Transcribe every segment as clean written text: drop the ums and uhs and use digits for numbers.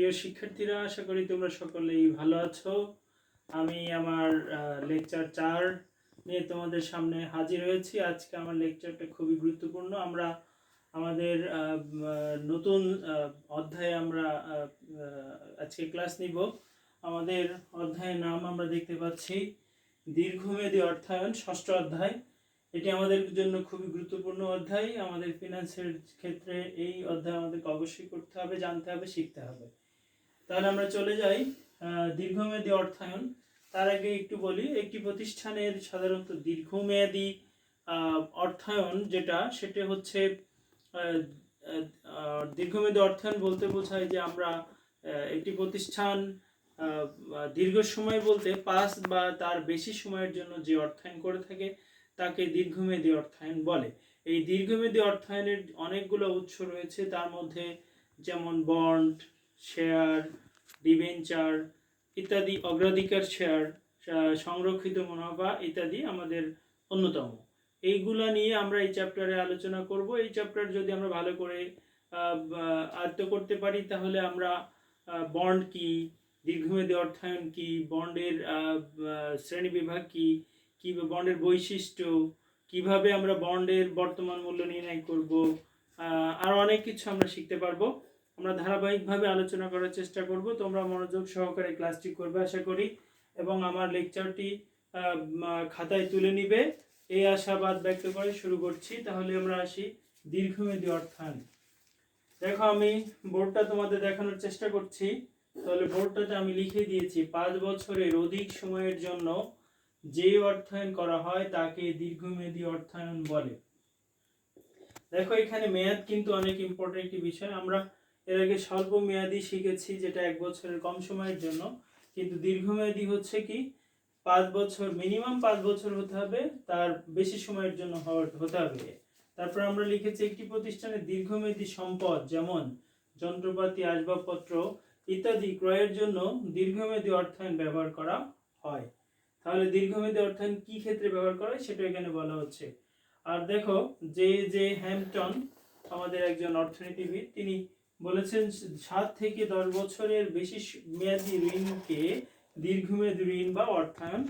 প্রিয় শিক্ষার্থীরা, আশা করি তোমরা সকলেই ভালো আছো। আমি আমার লেকচার 4 নিয়ে তোমাদের সামনে হাজির হয়েছি। আজকে আমার লেকচারটা খুবই গুরুত্বপূর্ণ। আমরা আমাদের নতুন অধ্যায়ে আমরা আজকে ক্লাস নিব। আমাদের অধ্যায়ের নাম আমরা দেখতে পাচ্ছি দীর্ঘমেয়াদী অর্থায়ন, ষষ্ঠ অধ্যায়। এটি আমাদের জন্য খুবই গুরুত্বপূর্ণ অধ্যায়। আমাদের ফিনান্সের ক্ষেত্রে এই অধ্যায় আমাদেরকে অবশ্যই করতে হবে, জানতে হবে, শিখতে হবে। তাহলে আমরা চলে যাই দীর্ঘমেয়াদী অর্থায়ন। তার আগে একটু বলি, একটি প্রতিষ্ঠানের সাধারণত দীর্ঘমেয়াদী অর্থায়ন সেটা হচ্ছে দীর্ঘমেয়াদী অর্থায়ন বলতে বোঝায় যে আমরা একটি প্রতিষ্ঠান দীর্ঘ সময় বলতে 5 বা তার বেশি সময়ের জন্য যে অর্থায়ন করে থাকে তাকে দীর্ঘমেয়াদী অর্থায়ন বলে। এই দীর্ঘমেয়াদী অর্থায়নের অনেকগুলো উৎস রয়েছে, তার মধ্যে যেমন বন্ড, শেয়ার, ডিবেঞ্চার ইত্যাদি, অগ্রাধিকার শেয়ার, সংরক্ষিত মুনাফা ইত্যাদি আমাদের অন্যতম। এইগুলা নিয়ে আমরা এই চ্যাপ্টারে আলোচনা করব। এই চ্যাপ্টার যদি আমরা ভালো করে আয়ত্ত করতে পারি তাহলে আমরা বন্ড কি, দীর্ঘমেয়াদী অর্থায়ন কি, বন্ডের শ্রেণী বিভাগ কি, বন্ডের বৈশিষ্ট্য, কিভাবে আমরা বন্ডের বর্তমান মূল্য নির্ণয় করব, আর অনেক কিছু আমরা শিখতে পারবো। আমরা ধারাবাহিকভাবে আলোচনা করার চেষ্টা করব। তোমরা মনোযোগ সহকারে ক্লাসটি করবে আশা করি, এবং আমার লেকচারটি খাতায় তুলে নিবে এই আশাবাদ ব্যক্ত করে শুরু করছি। তাহলে আমরা আসি দীর্ঘমেয়াদী অর্থায়ন। দেখো, আমি বোর্ডটা তোমাদের দেখানোর চেষ্টা করছি। তাহলে বোর্ডটাতে আমি লিখে দিয়েছি 5 বছরের অধিক সময়ের জন্য যে অর্থায়ন করা হয় তাকে দীর্ঘমেয়াদী অর্থায়ন বলে। দেখো, এখানে মেয়াদ কিন্তু অনেক ইম্পর্টেন্ট একটি বিষয়। আমরা এর আগে স্বল্প মেয়াদি শিখেছি, যেটা 1 বছরের কম সময়ের জন্য, কিন্তু দীর্ঘমেয়াদী হচ্ছে কি 5 বছর, মিনিমাম 5 বছর হতে হবে, তার বেশি সময়ের জন্য হতে হবে। তারপর আমরা লিখেছি একটি প্রতিষ্ঠানের দীর্ঘমেয়াদী সম্পদ যেমন যন্ত্রপাতি, আসবাবপত্র ইত্যাদি ক্রয়ের জন্য দীর্ঘমেয়াদী অর্থায়ন ব্যবহার করা হয়। তাহলে দীর্ঘমেয়াদী অর্থায়ন কি ক্ষেত্রে ব্যবহার করা হয় সেটা এখানে বলা হচ্ছে। আর দেখো, জে হ্যাম্পটন আমাদের একজন অর্থনীতিবিদ, তিনি বলেছেন 7 থেকে 10 বছরের বেশি মেয়াদী ঋণকে দীর্ঘমেয়াদী ঋণ বা অর্থায়ন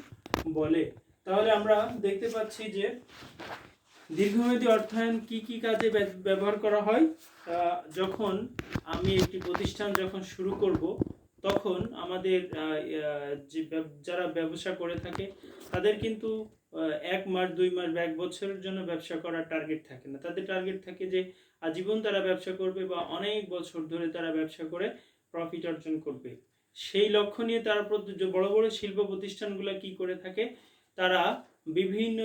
বলে। তাহলে আমরা দেখতে পাচ্ছি যে দীর্ঘমেয়াদী অর্থায়ন কি কি কাজে ব্যবহার করা হয়। যখন আমি একটি প্রতিষ্ঠান যখন শুরু করব, তখন আমাদের যারা ব্যবসা করে থাকে তাদের কিন্তু 1 মাস, 2 মাস বা 1 বছরের জন্য ব্যবসা করার টার্গেট থাকে না। তাদের টার্গেট থাকে যে আজীবন তারা ব্যবসা করবে বা অনেক বছর ধরে তারা ব্যবসা করে প্রফিট অর্জন করবে। সেই লক্ষ্য নিয়ে তারা বড় বড় শিল্প প্রতিষ্ঠানগুলো কি করে থাকে, তারা বিভিন্ন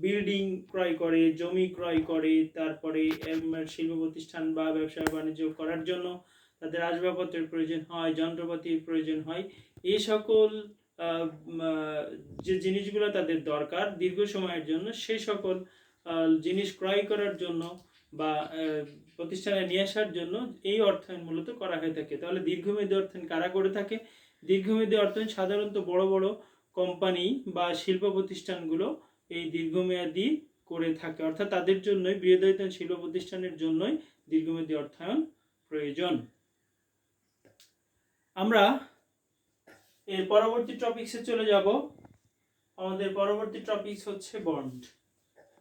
বিল্ডিং ক্রয় করে, জমি ক্রয় করে, তারপরে শিল্প প্রতিষ্ঠান বা ব্যবসা বাণিজ্য করার জন্য তাদের আসবাবপত্রের প্রয়োজন হয়, যন্ত্রপাতির প্রয়োজন হয়। এই সকল যে জিনিসগুলো তাদের দরকার দীর্ঘ সময়ের জন্য, সেই সকল জিনিস ক্রয় করার জন্য বা প্রতিষ্ঠানে নিয়ে আসার জন্য এই অর্থায়ন মূলত করা হয়ে থাকে। তাহলে দীর্ঘমেয়াদী অর্থায়ন কারা করে থাকে? দীর্ঘমেয়াদী অর্থায়ন সাধারণত বড় বড় কোম্পানি বা শিল্প প্রতিষ্ঠানগুলো এই দীর্ঘমেয়াদী করে থাকে, অর্থাৎ তাদের জন্যই, বৃহদায়তন শিল্প প্রতিষ্ঠানের জন্যই দীর্ঘমেয়াদী অর্থায়ন প্রয়োজন। আমরা এর পরবর্তী টপিকসে চলে যাব। আমাদের পরবর্তী টপিকস হচ্ছে বন্ড।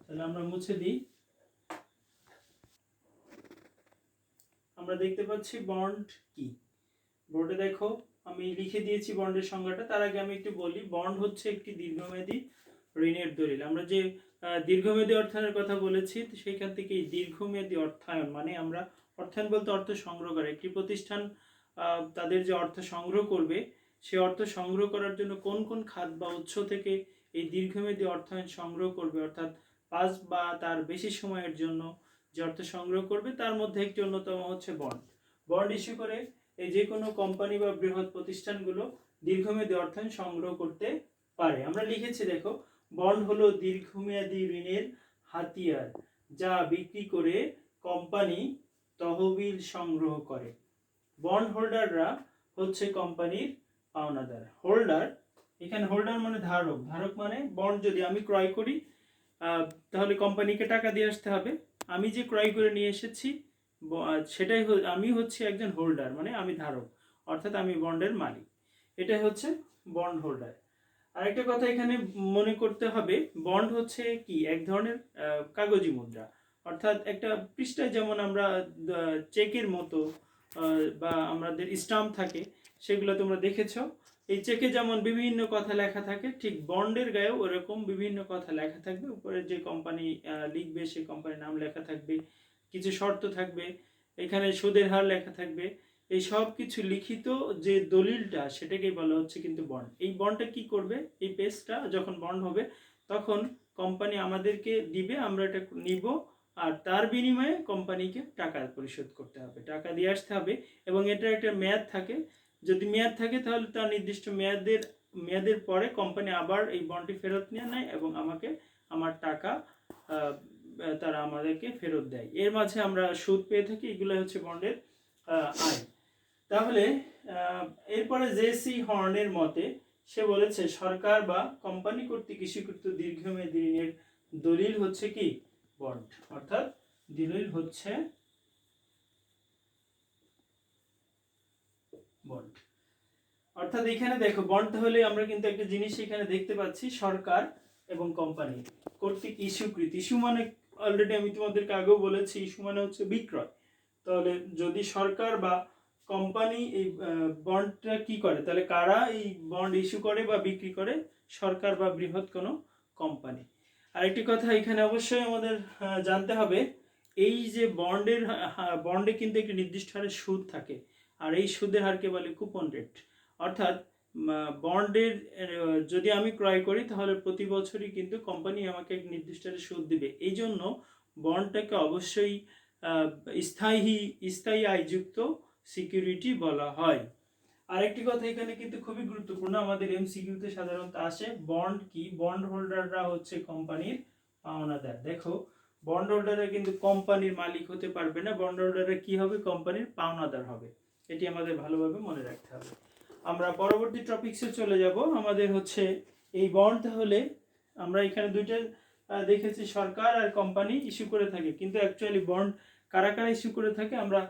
তাহলে আমরা মুছে দিই। আমরা দেখতে পাচ্ছি বন্ড কি। বোর্ডে দেখো, আমি লিখে দিয়েছি বন্ডের সংজ্ঞাটা। তার আগে আমি একটু বলি, বন্ড হচ্ছে একটি দীর্ঘমেয়াদী ঋণের দলিল। আমরা যে দীর্ঘমেয়াদী অর্থায়নের কথা বলেছি, সেইখান থেকে এই দীর্ঘমেয়াদী অর্থায়ন মানে আমরা অর্থায়ন বলতে অর্থ সংগ্রহ করে। একটি প্রতিষ্ঠান তাদের যে অর্থ সংগ্রহ করবে, সে অর্থ সংগ্রহ করার জন্য কোন কোন খাত বা উৎস থেকে এই দীর্ঘমেয়াদী অর্থায়ন সংগ্রহ করবে, অর্থাৎ 5 বা তার বেশি সময়ের জন্য যে অর্থ সংগ্রহ করবে, তার মধ্যে একটি অন্যতম হচ্ছে বন্ড। বন্ড ইস্যু করে এই যে কোনো কোম্পানি বা বৃহৎ প্রতিষ্ঠানগুলো দীর্ঘমেয়াদী অর্থায়ন সংগ্রহ করতে পারে। আমরা লিখেছি, দেখো, বন্ড হলো দীর্ঘমেয়াদী ঋণের হাতিয়ার যা বিক্রি করে কোম্পানি তহবিল সংগ্রহ করে। বন্ড হোল্ডাররা হচ্ছে কোম্পানির পাওনাদার। হোল্ডার, এখানে হোল্ডার মানে ধারক, ধারক মানে বন্ড যদি আমি ক্রয় করি তাহলে কোম্পানিকে টাকা দিয়ে আসতে হবে। আমি যে ক্রয় করে নিয়ে এসেছি সেটাই আমি হচ্ছে একজন হোল্ডার, মানে আমি ধারক, অর্থাৎ আমি বন্ডের মালিক। এটাই হচ্ছে বন্ড হোল্ডার। আরেকটা কথা এখানে মনে করতে হবে, বন্ড হচ্ছে কি এক ধরনের কাগজি মুদ্রা, অর্থাৎ একটা পৃষ্ঠায় যেমন আমরা চেকের মতো বা আমাদের স্টাম্প থাকে, সেগুলো তোমরা দেখেছো। এই চেকে যেমন বিভিন্ন কথা লেখা থাকে, ঠিক বন্ডের গায়েও ওরকম বিভিন্ন কথা লেখা থাকবে। উপরে যে কোম্পানি লিখবে সেই কোম্পানির নাম লেখা থাকবে, কিছু শর্ত থাকবে, এখানে সুদের হার লেখা থাকবে। এই সব কিছু লিখিত যে দলিলটা, সেটাকেই বলা হচ্ছে কিন্তু বন্ড। এই বন্ডটা কি করবে, এই পেজটা যখন বন্ড হবে তখন কোম্পানি আমাদেরকে দিবে, আমরা এটা নিব, আর তার বিনিময়ে কোম্পানিকে টাকা পরিশোধ করতে হবে, টাকা দিয়ে আসতে হবে। এবং এটার একটা মেয়াদ থাকে, যদি মেয়াদ থাকে তাহলে তার নির্দিষ্ট মেয়াদের পরে কোম্পানি আবার এই বন্ডটি ফেরত নিয়ে নেয় এবং আমাকে আমার টাকা তারা আমাদেরকে ফেরত দেয়। এর মাঝে আমরা সুদ পেয়ে থাকি। এগুলো হচ্ছে বন্ডের আয়। তাহলে এরপরে জেসি হর্নের মতে সে বলেছে সরকার বা কোম্পানি কর্তৃক ইস্যুকৃত দীর্ঘমেয়াদী ঋণের দলিল হচ্ছে কি বন্ড, অর্থাৎ দলিল হচ্ছে বন্ড। অর্থাৎ এখানে দেখো, বন্ড হলে আমরা কিন্তু একটা জিনিস এখানে দেখতে পাচ্ছি, সরকার এবং কোম্পানি কর্তৃক ইস্যুকৃত। ইস্যু মানে অলরেডি আমি তোমাদেরকে আগেও বলেছি, ইস্যু মানে হচ্ছে বিক্রয়। তাহলে যদি সরকার বা কোম্পানি এই বন্ডটা কি করে, তাহলে কারা এই বন্ড ইস্যু করে বা বিক্রি করে? সরকার বা বৃহৎ কোনো কোম্পানি। আরেকটি কথা এখানে অবশ্যই আমাদের জানতে হবে, এই যে বন্ডে কিন্তু একটি নির্দিষ্ট হারে সুদ থাকে, আর এই সুদের হারকে বলে কুপন রেট। অর্থাৎ বন্ডের যদি আমি ক্রয় করি তাহলে প্রতি বছরই কিন্তু কোম্পানি আমাকে এক নির্দিষ্ট হারে সুদ দিবে। এই জন্য বন্ডটাকে অবশ্যই স্থায়ী আয়যুক্ত সিকিউরিটি বলা হয়। আরেকটি কথা এখানে কিন্তু খুবই গুরুত্বপূর্ণ, আমাদের এমসিকিউতে সাধারণত আসে, বন্ড কি? বন্ড হোল্ডাররা হচ্ছে কোম্পানির পাওনাদার। দেখো, বন্ড হোল্ডাররা কিন্তু কোম্পানির মালিক হতে পারবে না, বন্ড হোল্ডাররা কি হবে? কোম্পানির পাওনাদার হবে। এটি আমাদের ভালোভাবে মনে রাখতে হবে। আমরা পরবর্তী টপিকসে চলে যাব। আমাদের হচ্ছে এই বন্ড, তাহলে আমরা এখানে দুইটা দেখেছি, সরকার আর কোম্পানি ইস্যু করে থাকে, কিন্তু অ্যাকচুয়ালি বন্ড কারা কারা ইস্যু করে থাকে আমরা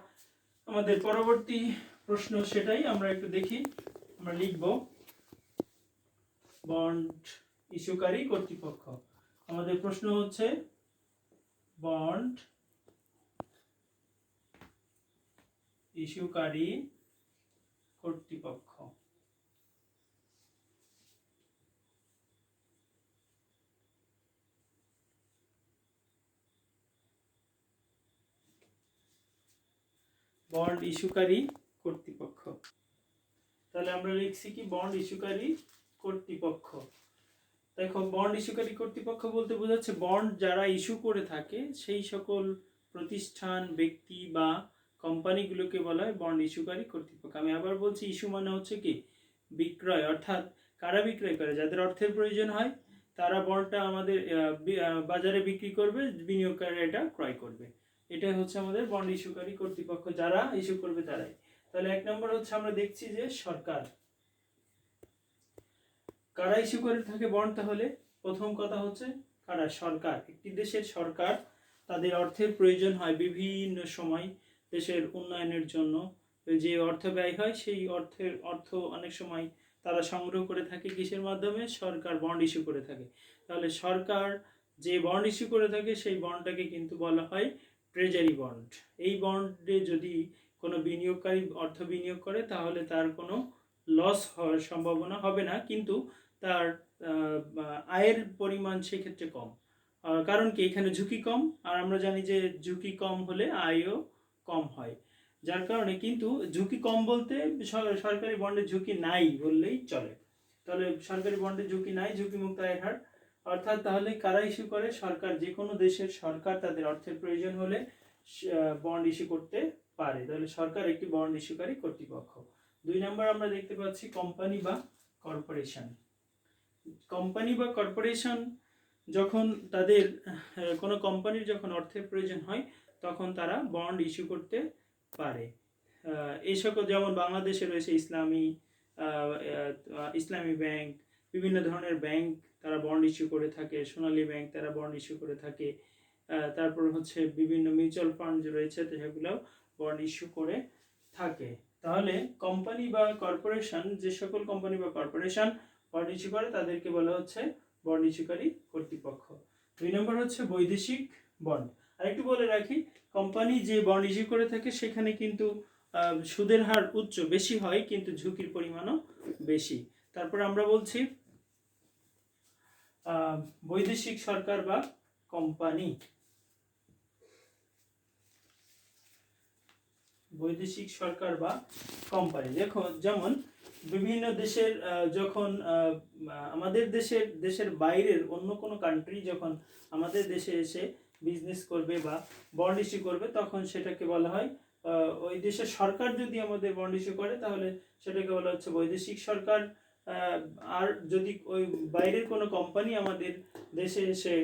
আমাদের পরবর্তী প্রশ্ন সেটাই আমরা একটু দেখি। আমরা লিখব বন্ড ইস্যুকারী কর্তৃপক্ষ। আমাদের প্রশ্ন হচ্ছে বন্ড ইস্যুকারী কর্তৃপক্ষ। বন্ড ইস্যুকারী কর্তৃপক্ষ। তাহলে আমরা লিখছি কি? বন্ড ইস্যুকারী কর্তৃপক্ষ। দেখো, বন্ড ইস্যুকারী কর্তৃপক্ষ বলতে বোঝাচ্ছে বন্ড যারা ইস্যু করে থাকে সেই সকল প্রতিষ্ঠান, ব্যক্তি বা কোম্পানিগুলোকে বলা হয় বন্ড ইস্যুকারী কর্তৃপক্ষ। আমি আবার বলছি, ইস্যু মানে হচ্ছে কি বিক্রয়, অর্থাৎ কারা বিক্রয় করে? যাদের অর্থের প্রয়োজন হয় তারা বন্ডটা আমাদের বাজারে বিক্রি করবে, বিনিয়োগকারীরা এটা ক্রয় করবে। এটা হচ্ছে আমাদের বন্ড ইস্যুকারী কর্তৃপক্ষ, যারা ইস্যু করবে তারাই। তাহলে এক নম্বর হচ্ছে আমরা দেখছি যে সরকার। কারা ইস্যু করে থাকে বন্ড? তাহলে প্রথম কথা হচ্ছে কারা? সরকার। একটি দেশের সরকার, তাদের অর্থের প্রয়োজন হয় বিভিন্ন সময় দেশের উন্নয়নের জন্য। যে অর্থ ব্যয় হয় সেই অর্থ অনেক সময় তারা সংগ্রহ করে থাকে কিসের মাধ্যমে? সরকার বন্ড ইস্যু করে থাকে। তাহলে সরকার যে বন্ড ইস্যু করে থাকে সেই বন্ডটাকে কিন্তু বলা হয় ট্রেজারি বন্ড। এই বন্ডে যদি কোনো বিনিয়োগকারী অর্থ বিনিয়োগ করে তাহলে তার কোনো লস হওয়ার সম্ভাবনা হবে না, কিন্তু তার আয়ের পরিমাণ সেক্ষেত্রে কম। কারণ কি? এখানে ঝুঁকি কম, আর আমরা জানি যে ঝুঁকি কম হলে আয়ও কম হয়। যার কারণে কিন্তু ঝুঁকি কম বলতে সরকারি বন্ডে ঝুঁকি নাই বললেই চলে। তাহলে সরকারি বন্ডে ঝুঁকি নাই, ঝুঁকিমুক্ত আয়ের হার। অর্থাৎ তাহলে কারা ইস্যু করে? সরকার। যে কোনো দেশের সরকার তাদের অর্থের প্রয়োজন হলে বন্ড ইস্যু করতে পারে। তাহলে সরকার একটি বন্ড ইস্যুকারী কর্তৃপক্ষ। 2 নম্বর আমরা দেখতে পাচ্ছি কোম্পানি বা কর্পোরেশন। কোম্পানি বা কর্পোরেশন যখন তাদের কোনো কোম্পানির যখন অর্থের প্রয়োজন হয় তখন তারা বন্ড ইস্যু করতে পারে। এই সকল যেমন বাংলাদেশে রয়েছে ইসলামী ব্যাংক, বিভিন্ন ধরনের ব্যাংক তারা বন্ড ইস্যু করে থাকে, সোনালী ব্যাংক তারা বন্ড ইস্যু করে থাকে। তারপর হচ্ছে বিভিন্ন মিউচুয়াল ফান্ড রয়েছে, তো সেগুলো বন্ড ইস্যু করে থাকে। তাহলে কোম্পানি বা কর্পোরেশন, যে সকল কোম্পানি বা কর্পোরেশন বন্ড ইস্যু করে তাদেরকে বলা হচ্ছে বন্ড ইস্যুকারী কর্তৃপক্ষ। 2 নম্বর হচ্ছে বৈদেশিক বন্ড। আরেকটু বলে রাখি, কোম্পানি যে বন্ড ইস্যু করে থাকে সেখানে কিন্তু সুদের হার বেশি হয়, কিন্তু ঝুঁকির পরিমাণও বেশি। তারপর আমরা বলছি বৈদেশিক সরকার বা কোম্পানি। বৈদেশিক সরকার বা কোম্পানি, দেখো যেমন বিভিন্ন দেশের যখন আমাদের দেশের বাইরের অন্য কোনো কান্ট্রি যখন আমাদের দেশে এসে বিজনেস করবে বা বন্ড ইস্যু করবে, তখন সেটাকে বলা হয় ওই দেশের সরকার যদি আমাদের বন্ড ইস্যু করে তাহলে সেটাকে বলা হচ্ছে বৈদেশিক সরকার। আর যদি ওই বাইরের কোনো কোম্পানি আমাদের দেশে এসে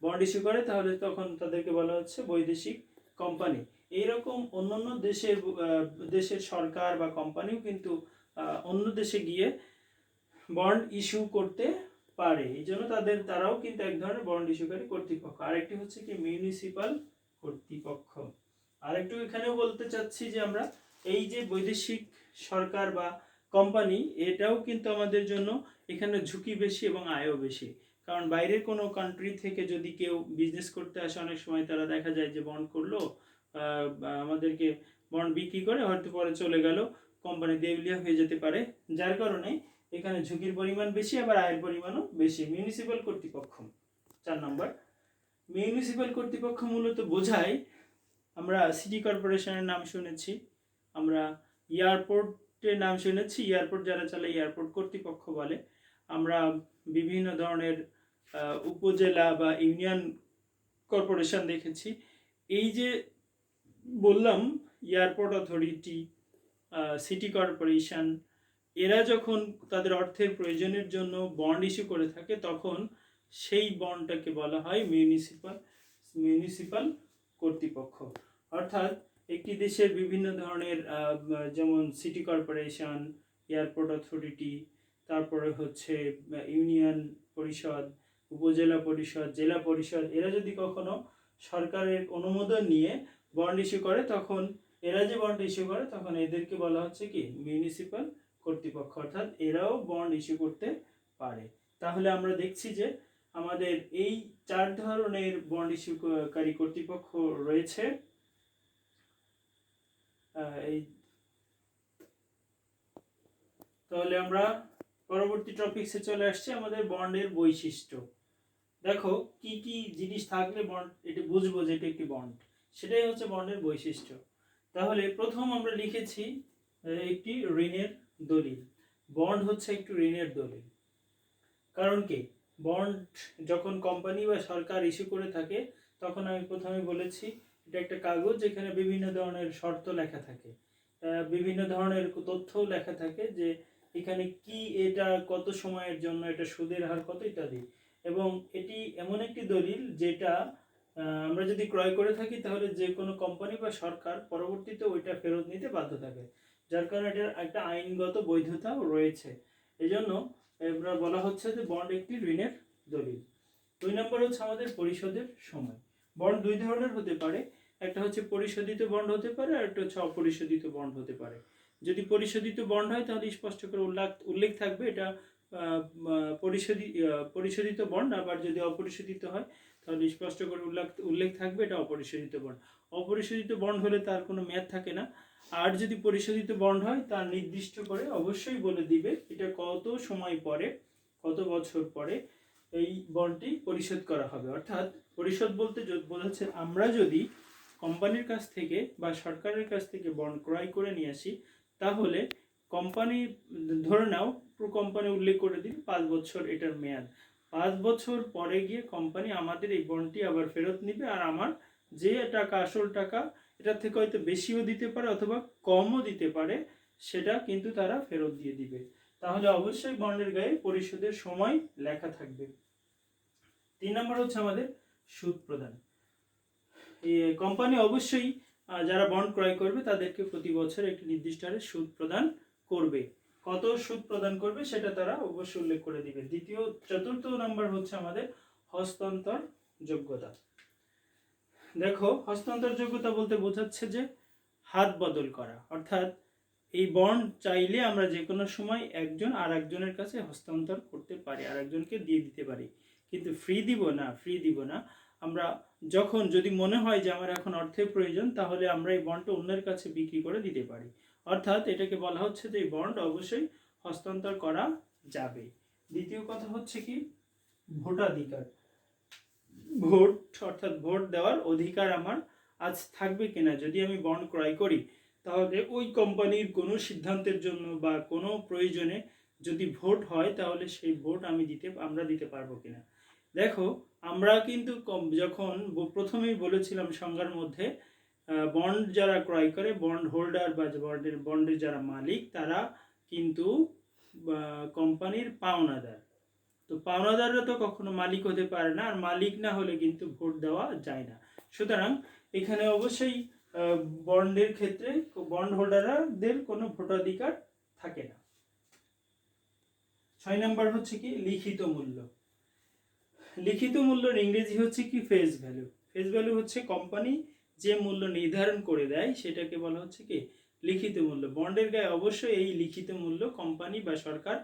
বন্ড ইস্যু করে তাহলে তখন তাদেরকে বলা হচ্ছে বৈদেশিক কোম্পানি। এইরকম অন্যান্য দেশের সরকার বা কোম্পানিও কিন্তু অন্য দেশে গিয়ে বন্ড ইস্যু করতে পারে, এই জন্য তারাও কিন্তু এক ধরনের বন্ড ইস্যুকারী কর্তৃপক্ষ। আরেকটি হচ্ছে কি মিউনিসিপাল কর্তৃপক্ষ। আরেকটু এখানেও বলতে চাচ্ছি যে আমরা এই যে বৈদেশিক সরকার বা কোম্পানি, এটাও কিন্তু আমাদের জন্য এখানে ঝুঁকি বেশি এবং আয়ও বেশি। কারণ বাইরের কোনো কান্ট্রি থেকে যদি কেউ বিজনেস করতে আসে, অনেক সময় তারা দেখা যায় যে বন্ড করলো, আমাদেরকে বন্ড বিক্রি করে হয়তো পরে চলে গেল, কোম্পানি দেউলিয়া হয়ে যেতে পারে। যার কারণে এখানে ঝুঁকির পরিমাণ বেশি, আবার আয়ের পরিমাণও বেশি। মিউনিসিপাল কর্তৃপক্ষ 4 নম্বর। মিউনিসিপাল কর্তৃপক্ষ মূলত বোঝায়, আমরা সিটি কর্পোরেশনের নাম শুনেছি, আমরা এয়ারপোর্টের নাম শুনেছি, এয়ারপোর্ট যারা চালায় এয়ারপোর্ট কর্তৃপক্ষ বলে। আমরা বিভিন্ন ধরনের উপজেলা বা ইউনিয়ন কর্পোরেশন দেখেছি। এই যে বললাম এয়ারপোর্ট অথরিটি, সিটি কর্পোরেশন, এরা যখন তাদের অর্থের প্রয়োজনের জন্য বন্ড ইস্যু করে থাকে তখন সেই বন্ডটাকে বলা হয় মিউনিসিপাল কর্তৃপক্ষ। অর্থাৎ একটি দেশের বিভিন্ন ধরনের যেমন সিটি কর্পোরেশন, এয়ারপোর্ট অথরিটি, তারপরে হচ্ছে ইউনিয়ন পরিষদ, উপজেলা পরিষদ, জেলা পরিষদ, এরা যদি কখনো সরকারের অনুমোদন নিয়ে বন্ড ইস্যু করে, তখন এরা যে বন্ড ইস্যু করে তখন এদেরকে বলা হচ্ছে কি মিউনিসিপাল কর্তৃপক্ষ। অর্থাৎ এরাও বন্ড ইস্যু করতে পারে। তাহলে আমরা দেখছি যে আমাদের এই 4 ধরনের বন্ড ইস্যুকারী কর্তৃপক্ষ রয়েছে। এই তাহলে আমরা পরবর্তী টপিকসে চলে আসছি, আমাদের বন্ডের বৈশিষ্ট্য। দেখো কি কি জিনিস থাকলে বন্ড এটা বুঝবো যে এটা একটি বন্ড, সেটাই হচ্ছে বন্ডের বৈশিষ্ট্য। তাহলে প্রথম আমরা লিখেছি একটি ঋণের দলিল। বন্ড হচ্ছে একটি ঋণের দলিল। কারণ কি, বন্ড যখন কোম্পানি বা সরকার ইস্যু করে থাকে তখন আমি প্রথমে বলেছি এটা একটা কাগজ, যেখানে বিভিন্ন ধরনের শর্ত লেখা থাকে, বিভিন্ন ধরনের তথ্যও লেখা থাকে যে এখানে কি, এটা কত সময়ের জন্য, এটা সুদের হার কত ইত্যাদি। এবং এটি এমন একটি দলিল যেটা আমরা যদি ক্রয় করে থাকি তাহলে যে কোনো কোম্পানি বা সরকার পরবর্তীতে ওইটা ফেরত নিতে বাধ্য থাকে, যার কারণে এটার একটা আইনগত বৈধতাও রয়েছে। এজন্য এবার বলা হচ্ছে যে বন্ড একটি ঋণের দলিল। 2 নম্বর হচ্ছে আমাদের পরিশোধের সময়। বন্ড 2 ধরনের হতে পারে, একটা হচ্ছে পরিশোধিত বন্ড হতে পারে, আর একটা হচ্ছে অপরিশোধিত বন্ড হতে পারে। যদি পরিশোধিত বন্ড হয় তাহলে স্পষ্ট করে উল্লেখ থাকবে এটা পরিশোধিত বন্ড, আবার যদি অপরিশোধিত হয় তাহলে স্পষ্ট করে উল্লেখ থাকবে এটা অপরিশোধিত বন্ড। অপরিশোধিত বন্ড হলে তার কোনো মেয়াদ থাকে না, আর যদি পরিশোধিত বন্ড হয় তার নির্দিষ্ট করে অবশ্যই বলে দিবে এটা কত সময় পরে, কত বছর পরে এই বন্ডটি পরিশোধ করা হবে। অর্থাৎ পরিশোধ বলতে বোঝাচ্ছে আমরা যদি কোম্পানির কাছ থেকে বা সরকারের কাছ থেকে বন্ড ক্রয় করে নিয়ে আসি, তাহলে কোম্পানি ধরে নাও, কোম্পানি উল্লেখ করে দিন 5 বছর এটার মেয়াদ। 5 বছর পরে গিয়ে কোম্পানি আমাদের এই বন্ডটি আবার ফেরত নিবে, আর আমার যে টাকা, আসল টাকা, এটার থেকে হয়তো বেশিও দিতে পারে অথবা কমও দিতে পারে, সেটা কিন্তু তারা ফেরত দিয়ে দিবে। তাহলে অবশ্যই বন্ডের গায়ে পরিশোধের সময় লেখা থাকবে। 3 নম্বর হচ্ছে আমাদের সুদ প্রদান। কোম্পানি অবশ্যই যারা বন্ড ক্রয় করবে তাদেরকে প্রতি বছর একটি নির্দিষ্ট হারে সুদ প্রদান করবে। কত সুদ প্রদান করবে সেটা তারা অবশ্যই উল্লেখ করে দিবে। 4 নম্বর হচ্ছে আমাদের হস্তান্তর যোগ্যতা। দেখো, হস্তান্তরযোগ্যতা বলতে বোঝাচ্ছে যে হাত বদল করা, অর্থাৎ এই বন্ড চাইলে আমরা যে কোনো সময় একজন আর একজনের কাছে হস্তান্তর করতে পারি, আর একজনকে দিয়ে দিতে পারি, কিন্তু ফ্রি দিব না। আমরা যখন যদি মনে হয় যে আমার এখন অর্থের প্রয়োজন, তাহলে আমরা এই বন্ডটা অন্যের কাছে বিক্রি করে দিতে পারি। অর্থাৎ এটাকে বলা হচ্ছে যে এই বন্ড অবশ্যই হস্তান্তর করা যাবে। দ্বিতীয় কথা হচ্ছে কি, ভোটাধিকার। ভোট, অর্থাৎ ভোট দেওয়ার অধিকার আমার আজ থাকবে কিনা। যদি আমি বন্ড ক্রয় করি, তাহলে ওই কোম্পানির কোনো সিদ্ধান্তের জন্য বা কোনো প্রয়োজনে যদি ভোট হয়, তাহলে সেই ভোট আমরা দিতে পারবো কিনা। দেখো, আমরা কিন্তু যখন প্রথমেই বলেছিলাম সংজ্ঞার মধ্যে, বন্ড যারা ক্রয় করে, বন্ড হোল্ডার বা বন্ডের যারা মালিক, তারা কিন্তু কোম্পানির পাওনাদার। তো পাওনাদাররা তো কখনো মালিক হতে পারে না, আর মালিক না হলে কিন্তু ভোট দেওয়া যায় না। সুতরাং এখানে অবশ্যই বন্ডের ক্ষেত্রে বন্ড হোল্ডারদের কোনো ভোটাধিকার থাকে না। 6 নাম্বার হচ্ছে কি, লিখিত মূল্য। লিখিত মূল্যের ইংরেজি হচ্ছে কি, ফেস ভ্যালু। ফেস ভ্যালু হচ্ছে কোম্পানি যে মূল্য নির্ধারণ করে দেয়, সেটাকে বলা হচ্ছে কি লিখিত মূল্য। বন্ডের গায়ে অবশ্যই এই লিখিত মূল্য কোম্পানি বা সরকার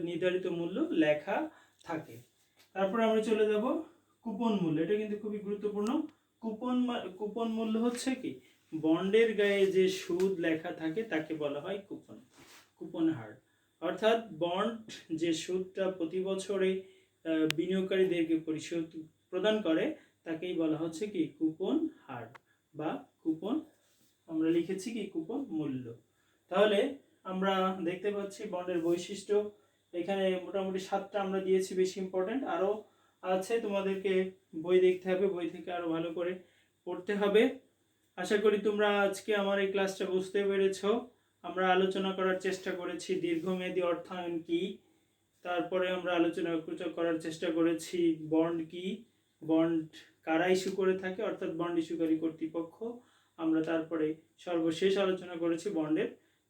নির্ধারিত মূল্য লেখা থাকে। তারপর আমরা চলে যাব কুপন মূল্য। এটা কিন্তু খুবই গুরুত্বপূর্ণ। কুপন মূল্য হচ্ছে কি, বন্ডের গায়ে যে সুদ লেখা থাকে তাকে বলা হয় কুপন হার। অর্থাৎ বন্ড যে সুদটা প্রতি বছরে বিনিয়োগকারীদেরকে পরিশোধ প্রদান করে, তাকেই বলা হচ্ছে কি কুপন হার বা কুপন, আমরা লিখেছি কি কুপন মূল্য। তাহলে আমরা দেখতে পাচ্ছি বন্ডের বৈশিষ্ট্য এখানে মোটামুটি 7টা আমরা দিয়েছি, বেশি ইম্পর্টেন্ট আরও আছে, তোমাদেরকে বই দেখতে হবে, বই থেকে আরও ভালো করে পড়তে হবে। আশা করি তোমরা আজকে আমার এই ক্লাসটা বুঝতে পেরেছো। আমরা আলোচনা করার চেষ্টা করেছি দীর্ঘমেয়াদী অর্থায়ন কি, তারপরে আমরা আলোচনা করার চেষ্টা করেছি বন্ড কি, বন্ড কারা ইস্যু করে থাকে, অর্থাৎ বন্ড ইস্যুকারী কর্তৃপক্ষ। আমরা তারপরে সর্বশেষ আলোচনা করেছি বন্ডের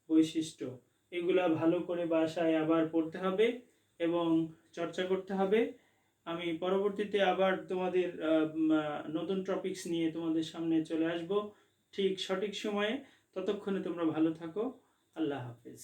বৈশিষ্ট্য। এগুলা ভালো করে বাসায় আবার পড়তে হবে এবং চর্চা করতে হবে। আমি পরবর্তীতে আবার তোমাদের নতুন টপিকস নিয়ে তোমাদের সামনে চলে আসব ঠিক সঠিক সময়ে। ততক্ষণে তোমরা ভালো থাকো। আল্লাহ হাফেজ।